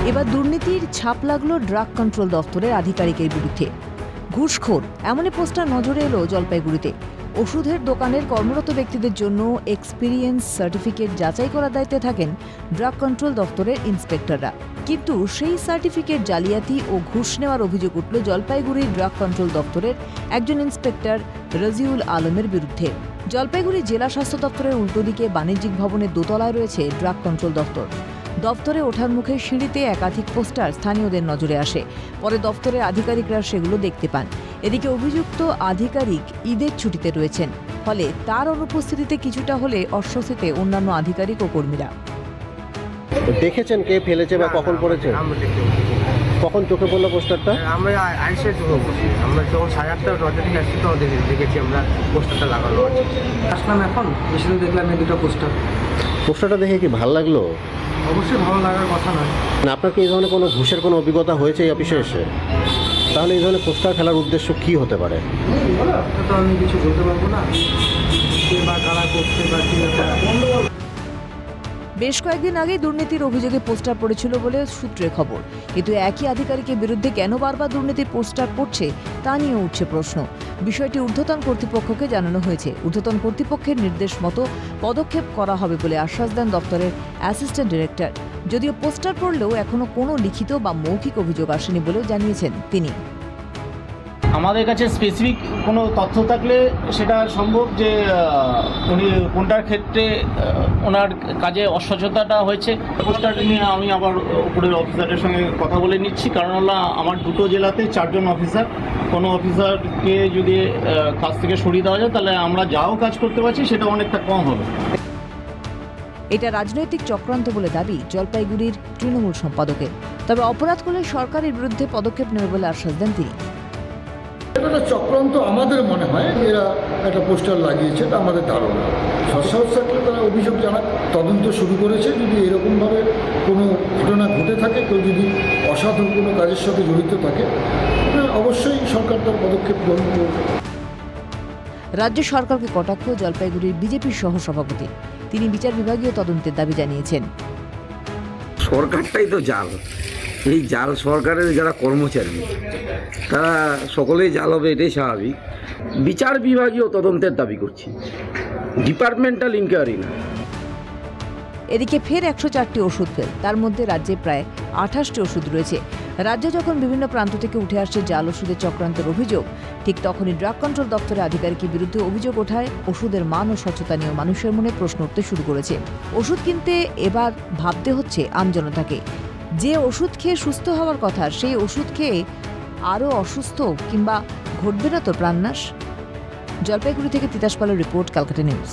এবার দুর্নীতির ছাপ লাগলো ড্রাগ কন্ট্রোল দফতরের আধিকারিকের বিরুদ্ধে। ঘুষখোর এমনই পোস্টার নজরে এলো জলপাইগুড়িতে। ওষুধের দোকানের কর্মরত ব্যক্তিদের জন্য এক্সপিরিয়েন্স সার্টিফিকেট যাচাই করার দায়িত্বে থাকেন ড্রাগ কন্ট্রোল দফতরের ইন্সপেক্টররা। কিন্তু সেই সার্টিফিকেট জালিয়াতি ও ঘুষ নেওয়ার অভিযোগ উঠল জলপাইগুড়ির ড্রাগ কন্ট্রোল দফতরের একজন ইন্সপেক্টর রাজিউল আলমের বিরুদ্ধে। জলপাইগুড়ি জেলা স্বাস্থ্য দপ্তরের উল্টো দিকে বাণিজ্যিক ভবনের দোতলায় রয়েছে ড্রাগ কন্ট্রোল দফতর। দফতরে ওঠার মুখে সিঁড়িতে একাধিক পোস্টার স্থানীয়দের নজরে আসে। পরে দফতরের আধিকারিকরা সেগুলো দেখতে পান। এদিকে অভিযুক্ত আধিকারিক ঈদের ছুটিতে রয়েছেন, ফলে তার অনুপস্থিতিতে কিছুটা হলে অস্বস্তিতে অন্যান্য আধিকারিক ও কর্মীরা। দেখেছেন কে ফেলেছে বা কখন পড়েছে? কখন চোখে পড়লো পোস্টারটা? আমরা আইসে চোখে পড়ছি। আমরা যখন 8:30 দরজা থেকে আসছি তখন দেখেছি আমরা পোস্টারটা লাগানো আছে। আসলাম এখন এসে দেখলাম এই দুটো পোস্টারটা দেখে কি ভালো লাগলো? অবশ্যই ভালো লাগার কথা নয় না। আপনার কি এই ধরনের কোনো ঘুষের কোনো অভিজ্ঞতা হয়েছে এই অফিসে এসে? তাহলে এই ধরনের পোস্টার ফেলার উদ্দেশ্য কি হতে পারে? তো আমি কিছু বলতে পারবো না, কে বা কারা করছে বা কি ব্যাপার। বেশ কয়েকদিন আগে দুর্নীতির অভিযোগে পোস্টার পড়েছিল বলে সূত্রে খবর, কিন্তু একই আধিকারিকের বিরুদ্ধে কেন বারবার দুর্নীতির পোস্টার পড়ছে তা নিয়ে উঠছে প্রশ্ন। বিষয়টি ঊর্ধ্বতন কর্তৃপক্ষকে জানানো হয়েছে। ঊর্ধ্বতন কর্তৃপক্ষের নির্দেশ মতো পদক্ষেপ করা হবে বলে আশ্বাস দেন দপ্তরের অ্যাসিস্ট্যান্ট ডিরেক্টর। যদিও পোস্টার পড়লেও এখনো কোনো লিখিত বা মৌখিক অভিযোগ আসেনি বলেও জানিয়েছেন তিনি। আমাদের কাছে স্পেসিফিক কোনো তথ্য থাকলে সেটা সম্ভব যে উনি কোনটার ক্ষেত্রে ওনার কাজে অস্বচ্ছতাটা হয়েছে। পোস্টারটা নিয়ে আমি আবার উপরের অফিসারের সঙ্গে কথা বলে নিচ্ছি, কারণ হলো আমার দুটো জেলাতে 4 জন অফিসার। কোনো অফিসারকে যদি কাজ থেকে সরিয়ে দেওয়া যায় তাহলে আমরা যাও কাজ করতে পারছি সেটা অনেকটা কম হবে। এটা রাজনৈতিক চক্রান্ত বলে দাবি জলপাইগুড়ির তৃণমূল সম্পাদকের। তবে অপরাধ করলে সরকারের বিরুদ্ধে পদক্ষেপ নেবে বলে আশ্বাস দেন তিনি। এটা চক্রান্ত আমাদের মনে হয়, এরা একটা পোস্টার লাগিয়েছে, এটা আমাদের ধারণা। সৎসাহস থাকলে তারা অভিযোগ জানাক, তদন্ত শুরু করেছে। যদি এরকমভাবে কোনো ঘটনা ঘটে থাকে, কেউ যদি অসাধু কোনো কাজের সাথে জড়িত থাকে, অবশ্যই সরকার তার পদক্ষেপ গ্রহণ করবে। রাজ্য সরকারকে কটাক্ষ জলপাইগুড়ির বিজেপির সহসভাপতি। তিনি বিচার বিভাগীয় তদন্তের দাবি জানিয়েছেন। সরকারটাই তো জাল, এই জাল সরকারের যারা কর্মচারী তারা সকলেই জাল হবে, এটাই স্বাভাবিক। বিচার বিভাগীয় তদন্তের দাবি করছি, ডিপার্টমেন্টাল ইনকোয়ারি না। এদিকে ফের 104টি ওষুধ ফেল, তার মধ্যে রাজ্যে প্রায় 28টি ওষুধ রয়েছে। রাজ্যে যখন বিভিন্ন প্রান্ত থেকে উঠে আসছে জাল ওষুধের চক্রান্তের অভিযোগ, ঠিক তখনই ড্রাগ কন্ট্রোল দপ্তরের আধিকারিকের বিরুদ্ধে অভিযোগ ওঠায় ওষুধের মান ও স্বচ্ছতা নিয়ে মানুষের মনে প্রশ্ন উঠতে শুরু করেছে। ওষুধ কিনতে এবার ভাবতে হচ্ছে আমজনতাকে। যে ওষুধ খেয়ে সুস্থ হওয়ার কথা, সেই ওষুধ খেয়ে আরও অসুস্থ কিংবা ঘটবে না তো প্রাণনাশ? জলপাইগুড়ি থেকে তিতাস পালের রিপোর্ট, ক্যালকাটা নিউজ।